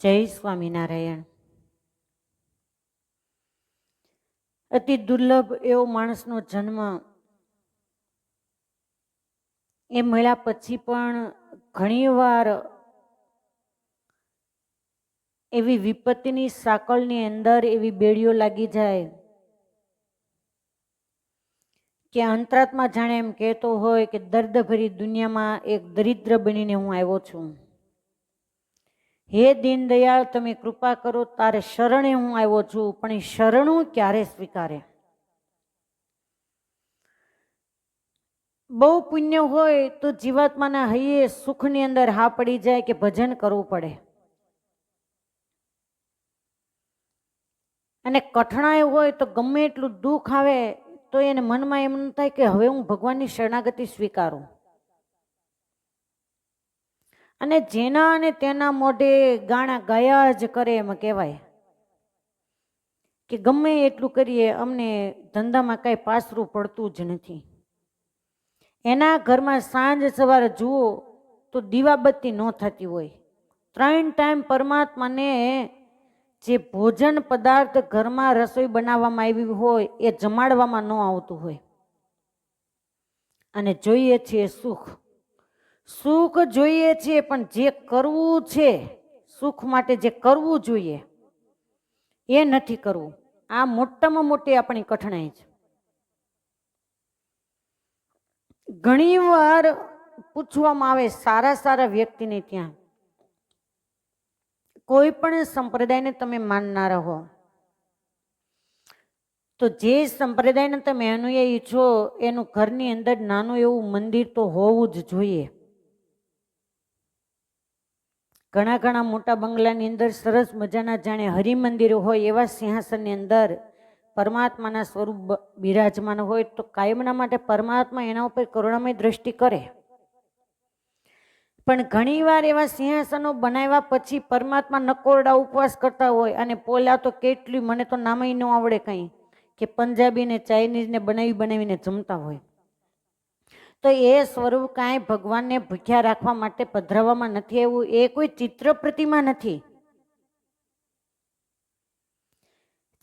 જય સ્વામિનારાયણ। અતિ દુર્લભ એવો માણસનો જન્મ એ મળ્યા પછી પણ ઘણીવાર એવી વિપત્તિની સાંકળની અંદર એવી બેડીઓ લાગી જાય કે અંતરાત્મા જાણે એમ કહેતો હોય કે દર્દભરી દુનિયામાં એક દરિદ્ર બનીને હું આવ્યો છું। હે દીનદયાળ, તમે કૃપા કરો, તારે શરણે હું આવ્યો છું, પણ એ શરણું ક્યારે સ્વીકારે? બહુ પુણ્ય હોય તો જીવાત્માના હૈયે સુખની અંદર હા પડી જાય કે ભજન કરવું પડે, અને કઠણાઈ હોય તો ગમે એટલું દુઃખ આવે તો એને મનમાં એમ ન થાય કે હવે હું ભગવાનની શરણાગતિ સ્વીકારું। અને જેના અને તેના મોઢે ગાણા ગાયા જ કરે એમ કહેવાય કે ગમે એટલું કરીએ અમને ધંધામાં કાંઈ પાસરું પડતું જ નથી। એના ઘરમાં સાંજ સવારે જુઓ તો દીવાબત્તી ન થતી હોય, 3 ટાઈમ પરમાત્માને જે ભોજન પદાર્થ ઘરમાં રસોઈ બનાવવામાં આવી હોય એ જમાડવામાં ન આવતું હોય, અને જોઈએ છીએ સુખ। સુખ જોઈએ છીએ પણ જે કરવું છે, સુખ માટે જે કરવું જોઈએ એ નથી કરવું। આ મોટામાં મોટી આપણી કઠણાઈ છે। ઘણી વાર પૂછવામાં આવે સારા સારા વ્યક્તિને, ત્યાં કોઈ પણ સંપ્રદાયને તમે માનનારા હો તો જે સંપ્રદાયને તમે અનુયાયી છો એનું ઘરની અંદર નાનું એવું મંદિર તો હોવું જ જોઈએ। ઘણા ઘણા મોટા બંગલાની અંદર સરસ મજાના જાણે હરિમંદિરો હોય એવા સિંહાસનની અંદર પરમાત્માના સ્વરૂપ બિરાજમાન હોય તો કાયમના માટે પરમાત્મા એના ઉપર કરુણામય દ્રષ્ટિ કરે। પણ ઘણીવાર એવા સિંહાસનો બનાવ્યા પછી પરમાત્મા નકોરડા ઉપવાસ કરતા હોય, અને પોલા તો કેટલી, મને તો નામય ન આવડે કંઈ, કે પંજાબી ને ચાઇનીઝ ને બનાવીને જમતા હોય। તો એ સ્વરૂપ કાંઈ ભગવાનને ભૂખ્યા રાખવા માટે પધરાવવામાં નથી આવ્યું, એ કોઈ ચિત્ર પ્રતિમા નથી।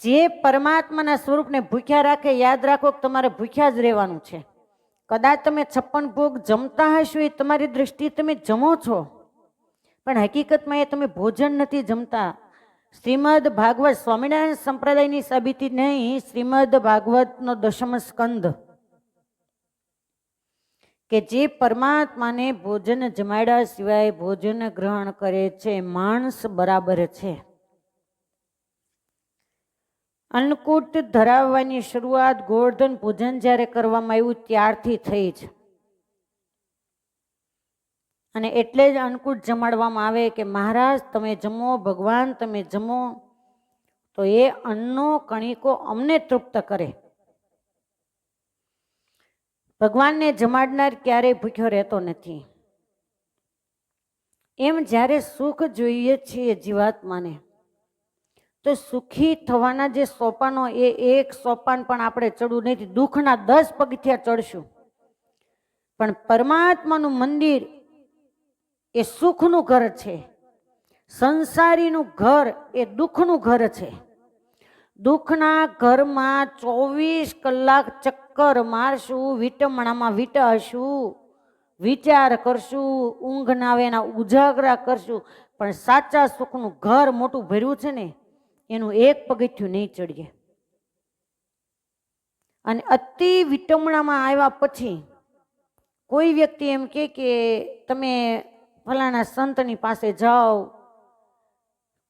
જે પરમાત્માના સ્વરૂપને ભૂખ્યા રાખે, યાદ રાખો કે તમારે ભૂખ્યા જ રહેવાનું છે। કદાચ તમે 56 ભોગ જમતા હશો એ તમારી દ્રષ્ટિએ તમે જમો છો, પણ હકીકતમાં એ તમે ભોજન નથી જમતા। શ્રીમદ ભાગવત સ્વામિનારાયણ સંપ્રદાયની સાબિતી નહીં, શ્રીમદ ભાગવતનો 10મ સ્કંદ કે જે પરમાત્માને ભોજન જમાડ્યા સિવાય ભોજન ગ્રહણ કરે છે માણસ બરાબર છે। અન્નકૂટ ધરાવવાની શરૂઆત ગોવર્ધન પૂજન જ્યારે કરવામાં આવ્યું ત્યારથી થઈ જ, અને એટલે જ અન્નકૂટ જમાડવામાં આવે કે મહારાજ તમે જમો, ભગવાન તમે જમો, તો એ અન્નનો કણિકો અમને તૃપ્ત કરે। ભગવાનને જમાડનાર ક્યારેય ભૂખ્યો રહેતો નથી। એમ જ્યારે સુખ જોઈએ છીએ જીવાત્માને, તો સુખી થવાના જે સોપાનો એ એક સોપાન પણ આપણે ચડવું નથી, દુઃખના 10 પગથિયા ચડશું, પણ પરમાત્માનું મંદિર એ સુખનું ઘર છે, સંસારીનું ઘર એ દુઃખનું ઘર છે। દુઃખના ઘરમાં 24 કલાક ચક્કર મારશું, વિટમણામાં વીંટાશું, વિચાર કરશું, ઊંઘ ના આવે એના ઉજાગરા કરશું, પણ સાચા સુખનું ઘર મોટું ભર્યું છે ને એનું એક પગથિયું નહીં ચડીએ। અને અતિ વિટમણામાં આવ્યા પછી કોઈ વ્યક્તિ એમ કે તમે ફલાણા સંતની પાસે જાઓ,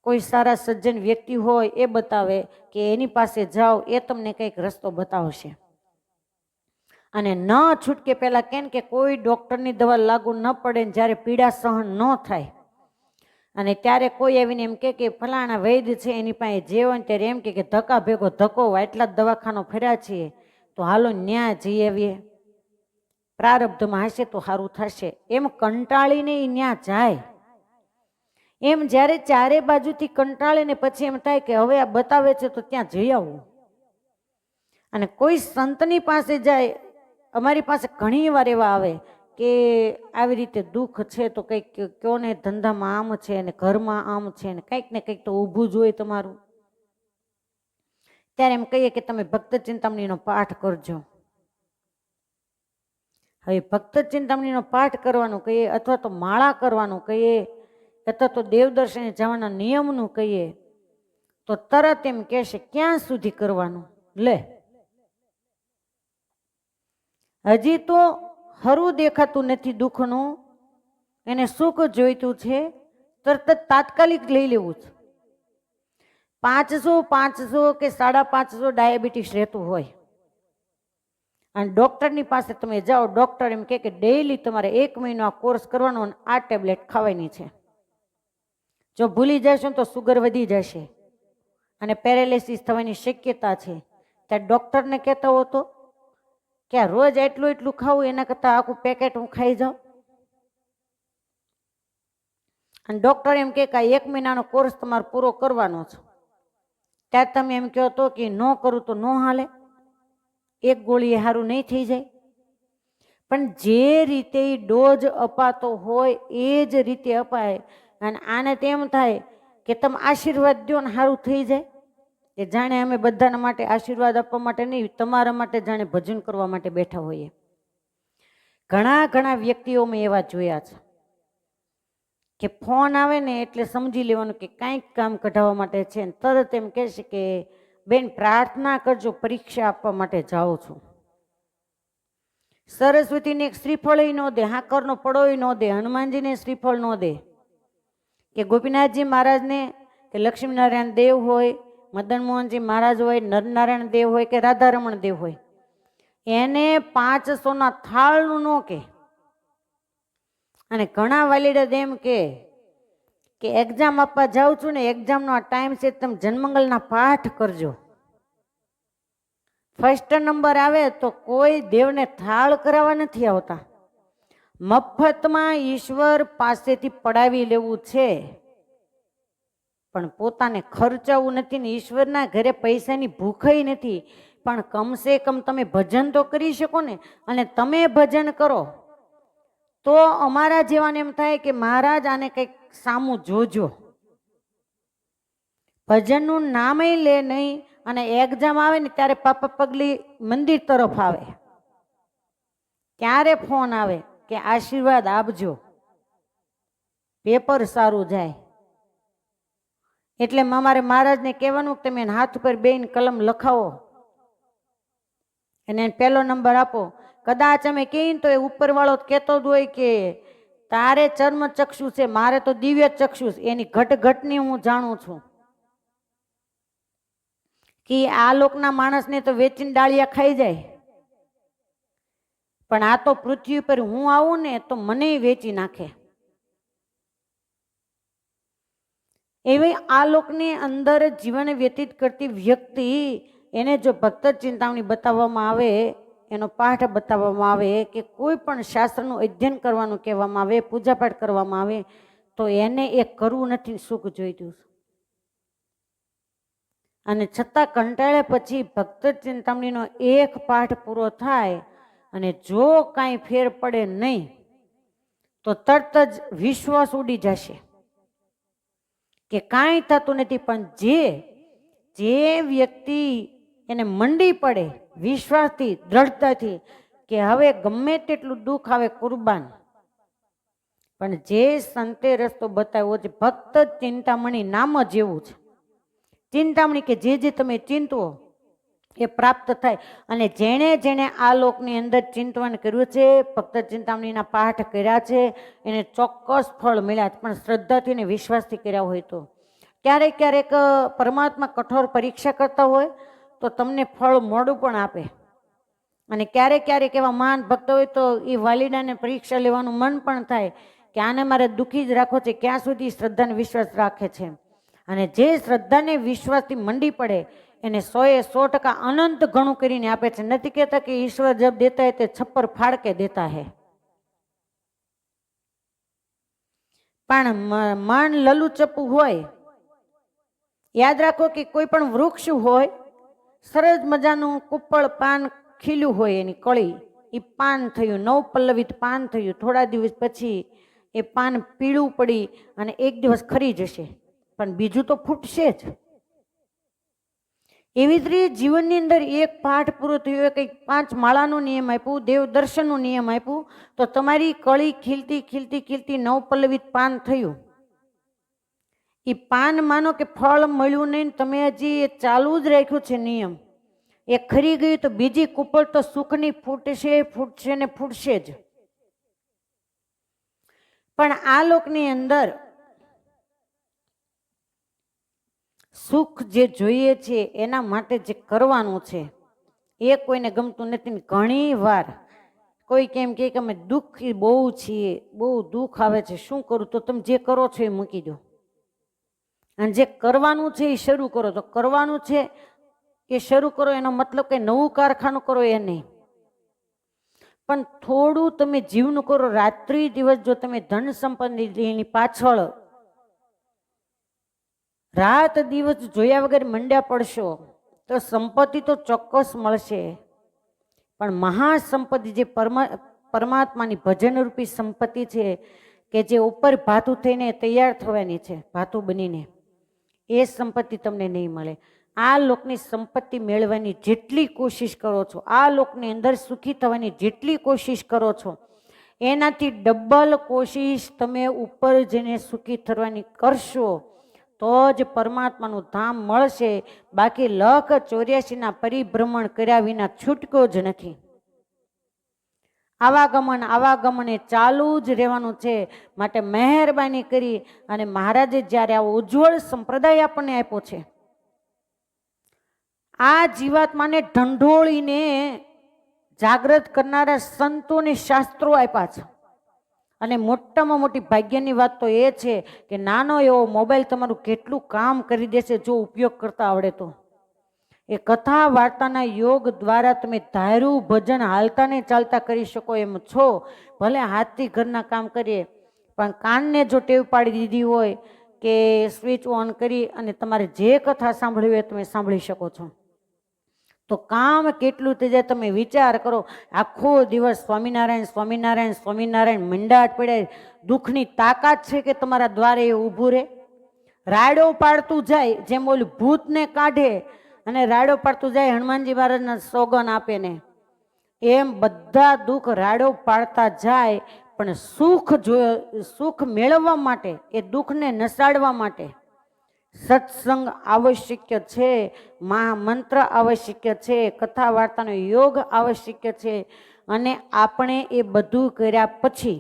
કોઈ સારા સજ્જન વ્યક્તિ હોય એ બતાવે કે એની પાસે જાઓ, એ તમને કંઈક રસ્તો બતાવશે, અને ન છૂટકે પહેલા કેમ કે કોઈ ડોક્ટરની દવા લાગુ ન પડે, જ્યારે પીડા સહન ન થાય અને ત્યારે કોઈ આવીને એમ કે ફલાણા વૈદ્ય છે એની પાસે જે હોય ને ત્યારે એમ કે ધક્કા ભેગો ધક્કો, એટલા જ દવાખાનો ફર્યા છીએ તો હાલો ન્યા જઈ આવીએ, પ્રારબ્ધમાં હશે તો સારું થશે, એમ કંટાળીને એ ન્યા જાય। એમ જ્યારે ચારે બાજુથી કંટાળીને પછી એમ થાય કે હવે આ બતાવે છે તો ત્યાં જઈ આવું। અને કોઈ સંતની પાસે જાય, અમારી પાસે ઘણી વાર એવા આવે કે આવી રીતે દુઃખ છે તો કંઈક કયો ને, ધંધામાં આમ છે ને ઘરમાં આમ છે ને કંઈક ને કંઈક તો ઊભું જ હોય તમારું, ત્યારે એમ કહીએ કે તમે ભક્ત ચિંતામણીનો પાઠ કરજો. હવે ભક્ત ચિંતામણીનો પાઠ કરવાનું કહીએ અથવા તો માળા કરવાનું કહીએ અથવા તો દેવદર્શને જવાના નિયમનું કહીએ તો તરત એમ કહેશે ક્યાં સુધી કરવાનું. લે, હજી તો હરું દેખાતું નથી દુઃખનું, એને સુખ જોઈતું છે, તરત જ તાત્કાલિક લઈ લેવું છે. 500 કે 550 ડાયાબિટીસ રહેતું હોય અને ડૉક્ટરની પાસે તમે જાઓ, ડૉક્ટર એમ કહે કે ડેઈલી તમારે 1 મહિનો આ કોર્સ કરવાનો અને આ ટેબ્લેટ ખાવાની છે. જો ભૂલી જશો તો સુગર વધી જશે અને પેરેલિસિસ થવાની શક્યતા છે. ત્યાં ડૉક્ટરને કહેતા હો તો કે આ રોજ એટલું ખાવું એના કરતાં આખું પેકેટ હું ખાઈ જાઉં. અને ડૉક્ટર એમ કહે કે 1 મહિનાનો કોર્સ તમારે પૂરો કરવાનો છે. ત્યારે તમે એમ કહો તો કે ન કરું તો ન હાલે, 1 ગોળીએ સારું નહીં થઈ જાય. પણ જે રીતે ડોઝ અપાતો હોય એ જ રીતે અપાય. અને આને તેમ થાય કે તમે આશીર્વાદ દો ને સારું થઈ જાય, કે જાણે અમે બધાના માટે આશીર્વાદ આપવા માટે નહીં, તમારા માટે જાણે ભજન કરવા માટે બેઠા હોઈએ. ઘણા વ્યક્તિઓ મેં એવા જોયા છે કે ફોન આવે ને એટલે સમજી લેવાનું કે કાંઈક કામ કઢાવવા માટે છે, તરત એમ કહેશે કે બેન પ્રાર્થના કરજો, પરીક્ષા આપવા માટે જાઉં છું. સરસ્વતીને એક શ્રીફળ ન દે, હાકરનો પડોય ન દે, હનુમાનજીને શ્રીફળ ન દે, કે ગોપીનાથજી મહારાજને કે લક્ષ્મીનારાયણ દેવ હોય, મદન મોહનજી મહારાજ હોય, નરનારાયણ દેવ હોય કે રાધારમણ દેવ હોય, એને 500ના થાળનું ન કે. અને ઘણા વાલીડા એમ કે એક્ઝામ આપવા જાઉં છું ને, એક્ઝામનો આ ટાઈમ છે, તમે જન્મંગલના પાઠ કરજો. ફર્સ્ટ નંબર આવે તો કોઈ દેવને થાળ કરાવવા નથી આવતા, મફતમાં ઈશ્વર પાસેથી પડાવી લેવું છે, પણ પોતાને ખર્ચાવું નથી ને ઈશ્વરના ઘરે પૈસાની ભૂખઈ નથી. પણ કમસે કમ તમે ભજન તો કરી શકો ને, અને તમે ભજન કરો તો અમારા જેવાને એમ થાય કે મહારાજ આને કંઈક સામું જોજો. ભજનનું નામે લે નહીં અને એક્ઝામ આવે ને ત્યારે પાપા પગલી મંદિર તરફ આવે, ક્યારે ફોન આવે કે આશીર્વાદ આપજો, પેપર સારું જાય. એટલે અમારે મહારાજને કહેવાનું કે તમે હાથ ઉપર બેન કલમ લખાવો અને પહેલો નંબર આપો. કદાચ અમે કહીએ તો એ ઉપરવાળો કહેતો જ હોય કે તારે ચર્મ ચક્ષુ છે, મારે તો દિવ્ય ચક્ષુ છે, એની ઘટની હું જાણું છું કે આ લોકના માણસને તો વેચીને ડાળિયા ખાઈ જાય, પણ આ તો પૃથ્વી પર હું આવું ને તો મને વેચી નાખે. એવી આ લોકની અંદર જીવન વ્યતીત કરતી વ્યક્તિ એને જો ભક્ત ચિંતામણી બતાવવામાં આવે, એનો પાઠ બતાવવામાં આવે કે કોઈ પણ શાસ્ત્રનું અધ્યયન કરવાનું કહેવામાં આવે, પૂજાપાઠ કરવામાં આવે તો એને એ કરવું નથી, સુખ જોઈતું. અને છતાં કંટાળ્યા પછી ભક્ત ચિંતામણીનો એક પાઠ પૂરો થાય અને જો કાંઈ ફેર પડે નહીં તો તરત જ વિશ્વાસ ઉડી જશે કે કાંઈ થતું નથી. પણ જે વ્યક્તિ એને મંડી પડે વિશ્વાસથી, દ્રઢતાથી કે હવે ગમે તેટલું દુઃખ આવે કુરબાન, પણ જે સંતે રસ્તો બતાવ્યો છે ભક્ત ચિંતામણી નામ જ એવું છે. ચિંતામણી કે જે તમે ચિંતવો એ પ્રાપ્ત થાય. અને જેણે આ લોકની અંદર ચિંતવન કર્યું છે, ભક્ત ચિંતામણીના પાઠ કર્યા છે, એને ચોક્કસ ફળ મળ્યા છે, પણ શ્રદ્ધાથી અને વિશ્વાસથી કર્યા હોય તો. ક્યારેક પરમાત્મા કઠોર પરીક્ષા કરતા હોય તો તમને ફળ મોડું પણ આપે, અને ક્યારેક એવા મહાન ભક્ત હોય તો એ વાલીડાને પરીક્ષા લેવાનું મન પણ થાય કે આને મારે દુઃખી જ રાખવો છે, ક્યાં સુધી શ્રદ્ધાને વિશ્વાસ રાખે છે. અને જે શ્રદ્ધાને વિશ્વાસથી મંડી પડે એને 100% અનંત ઘણું કરીને આપે છે. નથી કહેતા કે ઈશ્વર જબ દેતા હે તે છપ્પર ફાડ કે દેતા હે, પણ મન લલુચપું હોય. યાદ રાખો કે કોઈ પણ વૃક્ષ હોય, સરસ મજાનું કુપ્પળ પાન ખીલ્યું હોય, એની કળી એ પાન થયું, નવ પલ્લવિત પાન થયું. થોડા દિવસ પછી એ પાન પીળું પડી અને એક દિવસ ખરી જશે, પણ બીજું તો ફૂટશે જ. એવી જ રીતે જીવનની અંદર એક પાઠ પૂરો થયો, કંઈક 5 માળાનો નિયમ આપ્યું, દેવ દર્શનનો નિયમ આપ્યું, તો તમારી કળી ખીલતી ખીલતી ખીલતી નવ પલ્લવિત પાન થયું. એ પાન માનો કે ફળ મળ્યું નહીં, તમે હજી એ ચાલુ જ રાખ્યું છે નિયમ, એ ખરી ગયું તો બીજી કુપળ તો સુખની ફૂટશે ફૂટશે ને ફૂટશે જ. પણ આ લોકની અંદર સુખ જે જોઈએ છે એના માટે જે કરવાનું છે એ કોઈને ગમતું નથી. ઘણી વાર કોઈ કેમ કે અમે દુઃખી બહુ છીએ, બહુ દુઃખ આવે છે, શું કરું? તો તમે જે કરો છો એ મૂકી દો અને જે કરવાનું છે એ શરૂ કરો. તો કરવાનું છે એ શરૂ કરો એનો મતલબ કે નવું કારખાનું કરો એ નહીં, પણ થોડું તમે જીવનું કરો. રાત્રિ દિવસ જો તમે ધન સંપત્તિની પાછળ રાત દિવસ જોયા વગર મંડ્યા પડશો તો સંપત્તિ તો ચોક્કસ મળશે, પણ મહાસંપત્તિ જે પરમાત્માની ભજનરૂપી સંપત્તિ છે કે જે ઉપર ભાથું થઈને તૈયાર થવાની છે, ભાથું બનીને, એ સંપત્તિ તમને નહીં મળે. આ લોકની સંપત્તિ મેળવવાની જેટલી કોશિશ કરો છો, આ લોકની અંદર સુખી થવાની જેટલી કોશિશ કરો છો, એનાથી ડબલ કોશિશ તમે ઉપર જઈને સુખી થવાની કરશો તો જ પરમાત્માનું ધામ મળશે. બાકી 184ના પરિભ્રમણ કર્યા વિના છૂટકો જ નથી. આવાગમન એ ચાલુ જ રહેવાનું છે. માટે મહેરબાની કરી અને મહારાજે જ્યારે આવો ઉજ્જવળ સંપ્રદાય આપણને આપ્યો છે, આ જીવાત્માને ઢંઢોળીને જાગૃત કરનારા સંતોને શાસ્ત્રો આપ્યા છે. અને મોટામાં મોટી ભાગ્યની વાત તો એ છે કે નાનો એવો મોબાઈલ તમારું કેટલું કામ કરી દેશે જો ઉપયોગ કરતા આવડે તો. એ કથા વાર્તાના યોગ દ્વારા તમે ધાર્યું ભજન હાલતા ને ચાલતા કરી શકો એમ છો. ભલે હાથથી ઘરના કામ કરીએ, પણ કાનને જો ટેવ પાડી દીધી હોય કે સ્વિચ ઓન કરી અને તમારે જે કથા સાંભળવી હોય તમે સાંભળી શકો છો, તો કામ કેટલું થઈ જાય તમે વિચાર કરો. આખો દિવસ સ્વામિનારાયણ સ્વામિનારાયણ સ્વામિનારાયણ મંડાટ પડ્યા, દુઃખની તાકાત છે કે તમારા દ્વારે એ ઊભું રહે? રાડો પાડતું જાય, જેમ ઓલું ભૂતને કાઢે અને રાડો પાડતું જાય, હનુમાનજી મહારાજના સોગન આપે ને એમ બધા દુઃખ રાડો પાડતા જાય. પણ સુખ મેળવવા માટે, એ દુઃખને નસાડવા માટે સત્સંગ આવશ્યક છે, મહામંત્ર આવશ્યક છે, કથા વાર્તાનો યોગ આવશ્યક છે. અને આપણે એ બધું કર્યા પછી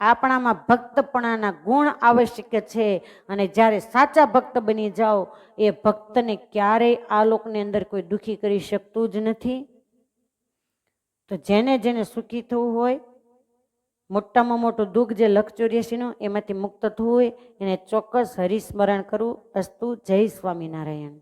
આપણામાં ભક્તપણાના ગુણ આવશ્યક છે. અને જ્યારે સાચા ભક્ત બની જાઓ એ ભક્તને ક્યારેય આ લોકની અંદર કોઈ દુઃખી કરી શકતું જ નથી. તો જેને જેને સુખી થવું હોય, મોટામાં મોટું દુઃખ જે 184નું એમાંથી મુક્ત થવું હોય એને ચોક્કસ હરિસ્મરણ કરવું. અસ્તુ. જય સ્વામિનારાયણ.